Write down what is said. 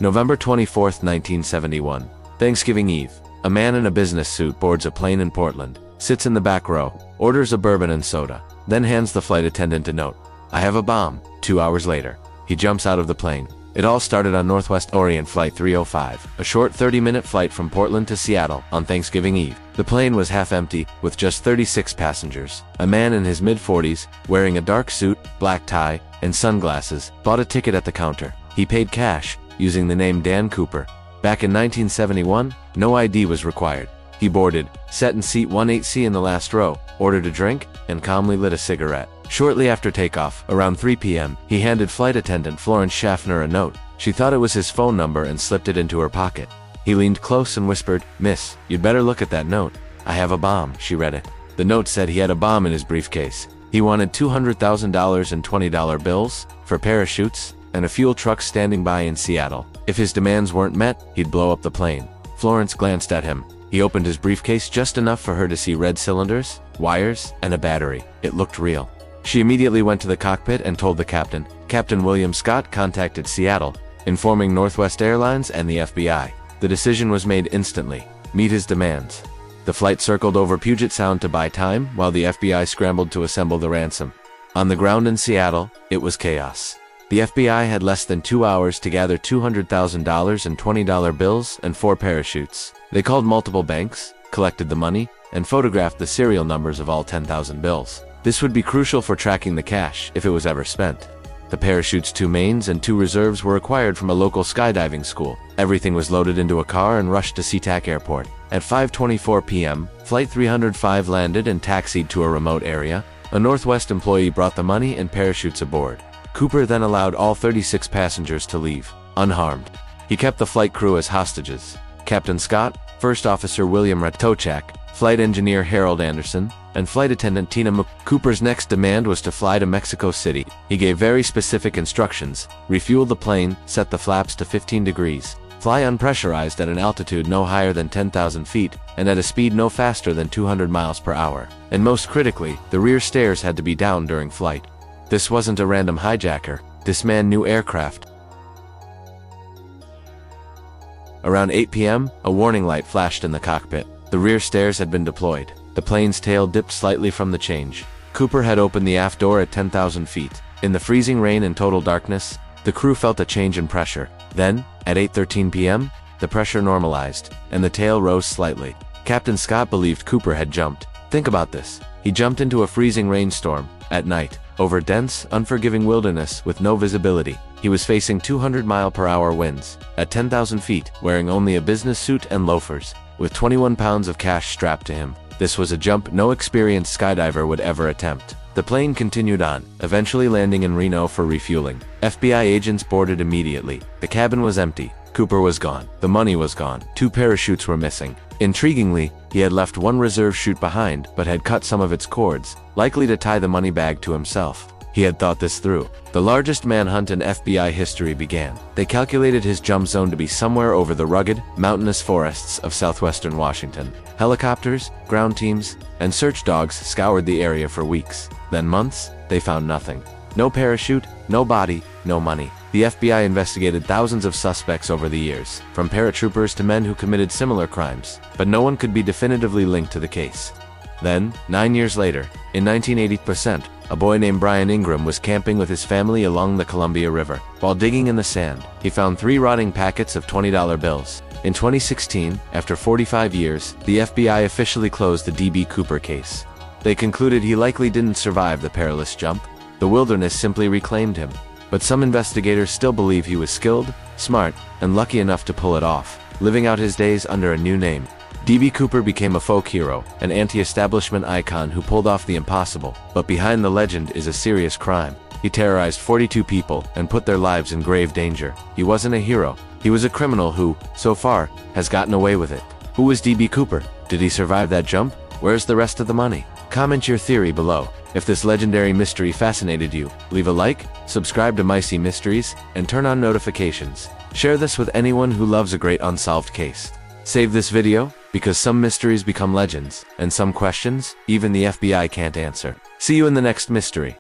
November 24, 1971. Thanksgiving Eve. A man in a business suit boards a plane in Portland, sits in the back row, orders a bourbon and soda, then hands the flight attendant a note. "I have a bomb." 2 hours later, he jumps out of the plane. It all started on Northwest Orient Flight 305, a short 30-minute flight from Portland to Seattle on Thanksgiving Eve. The plane was half empty, with just 36 passengers. A man in his mid-40s, wearing a dark suit, black tie, and sunglasses, bought a ticket at the counter. He paid cash, using the name Dan Cooper. Back in 1971, no ID was required. He boarded, sat in seat 18C in the last row, ordered a drink, and calmly lit a cigarette. Shortly after takeoff, around 3 p.m., he handed flight attendant Florence Schaffner a note. She thought it was his phone number and slipped it into her pocket. He leaned close and whispered, "Miss, you'd better look at that note. I have a bomb." She read it. The note said he had a bomb in his briefcase. He wanted $200,000 in $20 bills, for parachutes, and a fuel truck standing by in Seattle. If his demands weren't met, he'd blow up the plane. Florence glanced at him. He opened his briefcase just enough for her to see red cylinders, wires, and a battery. It looked real. She immediately went to the cockpit and told the captain. Captain William Scott contacted Seattle, informing Northwest Airlines and the FBI. The decision was made instantly: meet his demands. The flight circled over Puget Sound to buy time, while the FBI scrambled to assemble the ransom. On the ground in Seattle, it was chaos. The FBI had less than 2 hours to gather $200,000 in $20 bills and 4 parachutes. They called multiple banks, collected the money, and photographed the serial numbers of all 10,000 bills. This would be crucial for tracking the cash if it was ever spent. The parachute's 2 mains and 2 reserves were acquired from a local skydiving school. Everything was loaded into a car and rushed to SeaTac Airport. At 5:24 p.m., Flight 305 landed and taxied to a remote area. A Northwest employee brought the money and parachutes aboard. Cooper then allowed all 36 passengers to leave, unharmed. He kept the flight crew as hostages: Captain Scott, First Officer William Ratochak, Flight Engineer Harold Anderson, and Flight Attendant Tina Mc. Cooper's next demand was to fly to Mexico City. He gave very specific instructions: refuel the plane, set the flaps to 15 degrees, fly unpressurized at an altitude no higher than 10,000 feet, and at a speed no faster than 200 miles per hour. And most critically, the rear stairs had to be down during flight. This wasn't a random hijacker. This man knew aircraft. Around 8 p.m., a warning light flashed in the cockpit. The rear stairs had been deployed. The plane's tail dipped slightly from the change. Cooper had opened the aft door at 10,000 feet. In the freezing rain and total darkness, the crew felt a change in pressure. Then, at 8:13 p.m., the pressure normalized, and the tail rose slightly. Captain Scott believed Cooper had jumped. Think about this. He jumped into a freezing rainstorm, at night, over dense, unforgiving wilderness with no visibility. He was facing 200-mile-per-hour winds, at 10,000 feet, wearing only a business suit and loafers, with 21 pounds of cash strapped to him. This was a jump no experienced skydiver would ever attempt. The plane continued on, eventually landing in Reno for refueling. FBI agents boarded immediately. The cabin was empty. Cooper was gone. The money was gone. 2 parachutes were missing. Intriguingly, he had left 1 reserve chute behind, but had cut some of its cords, likely to tie the money bag to himself. He had thought this through. The largest manhunt in FBI history began. They calculated his jump zone to be somewhere over the rugged, mountainous forests of southwestern Washington. Helicopters, ground teams, and search dogs scoured the area for weeks. Then months, they found nothing. No parachute, no body, no money. The FBI investigated thousands of suspects over the years, from paratroopers to men who committed similar crimes, but no one could be definitively linked to the case. Then, 9 years later, in 1980, a boy named Brian Ingram was camping with his family along the Columbia River. While digging in the sand, he found 3 rotting packets of $20 bills. In 2016, after 45 years, the FBI officially closed the D.B. Cooper case. They concluded he likely didn't survive the perilous jump. The wilderness simply reclaimed him. But some investigators still believe he was skilled, smart, and lucky enough to pull it off, living out his days under a new name. D.B. Cooper became a folk hero, an anti-establishment icon who pulled off the impossible. But behind the legend is a serious crime. He terrorized 42 people and put their lives in grave danger. He wasn't a hero. He was a criminal who, so far, has gotten away with it. Who was D.B. Cooper? Did he survive that jump? Where's the rest of the money? Comment your theory below. If this legendary mystery fascinated you, leave a like, subscribe to MyC Mysteries, and turn on notifications. Share this with anyone who loves a great unsolved case. Save this video, because some mysteries become legends, and some questions, even the FBI can't answer. See you in the next mystery.